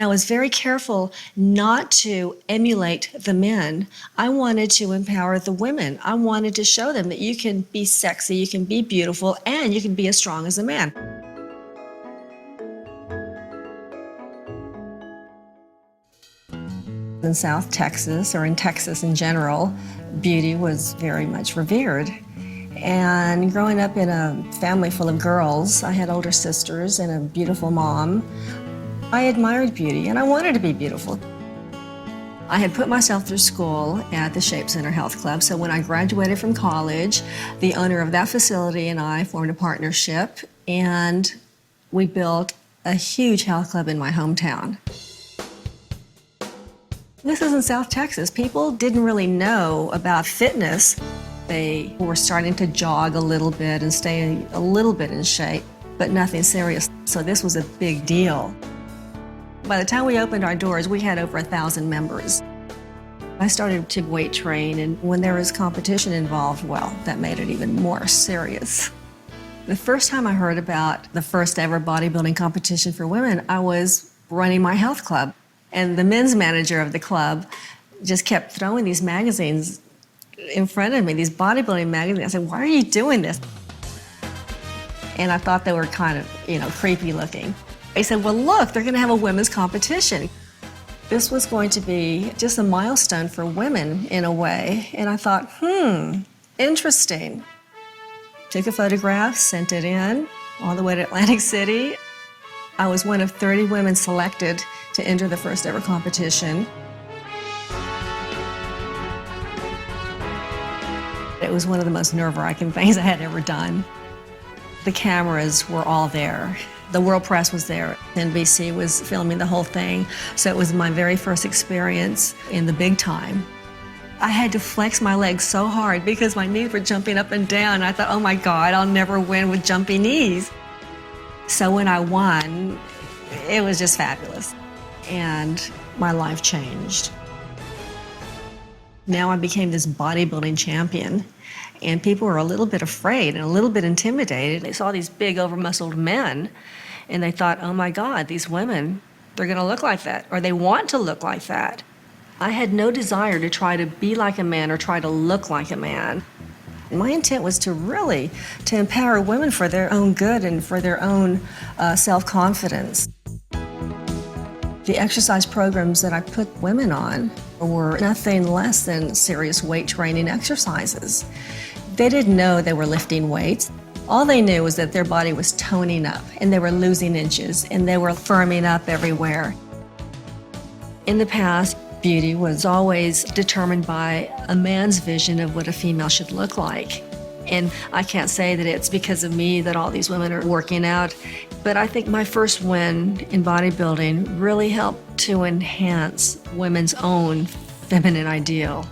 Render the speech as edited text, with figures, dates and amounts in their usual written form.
I was very careful not to emulate the men. I wanted to empower the women. I wanted to show them that you can be sexy, you can be beautiful, and you can be as strong as a man. In South Texas, or in Texas in general, beauty was very much revered. And growing up in a family full of girls, I had older sisters and a beautiful mom. I admired beauty and I wanted to be beautiful. I had put myself through school at the Shape Center Health Club, so when I graduated from college, the owner of that facility and I formed a partnership, and we built a huge health club in my hometown. This is in South Texas. People didn't really know about fitness. They were starting to jog a little bit and stay a little bit in shape, but nothing serious. So this was a big deal. By the time we opened our doors, we had over 1,000 members. I started to weight train, and when there was competition involved, well, that made it even more serious. The first time I heard about the first ever bodybuilding competition for women, I was running my health club, and the men's manager of the club just kept throwing these magazines in front of me, these bodybuilding magazines. I said, "Why are you doing this?" And I thought they were kind of, creepy looking. He said, "Well, look, they're going to have a women's competition." This was going to be just a milestone for women in a way. And I thought, interesting. Took a photograph, sent it in, all the way to Atlantic City. I was one of 30 women selected to enter the first ever competition. It was one of the most nerve-wracking things I had ever done. The cameras were all there. The world press was there. NBC was filming the whole thing. So it was my very first experience in the big time. I had to flex my legs so hard because my knees were jumping up and down. I thought, oh my God, I'll never win with jumpy knees. So when I won, it was just fabulous. And my life changed. Now I became this bodybuilding champion. And people were a little bit afraid and a little bit intimidated. They saw these big, over-muscled men, and they thought, oh my God, these women, they're going to look like that, or they want to look like that. I had no desire to try to be like a man or try to look like a man. My intent was to empower women for their own good and for their own self-confidence. The exercise programs that I put women on were nothing less than serious weight training exercises. They didn't know they were lifting weights. All they knew was that their body was toning up and they were losing inches and they were firming up everywhere. In the past, beauty was always determined by a man's vision of what a female should look like. And I can't say that it's because of me that all these women are working out, but I think my first win in bodybuilding really helped to enhance women's own feminine ideal.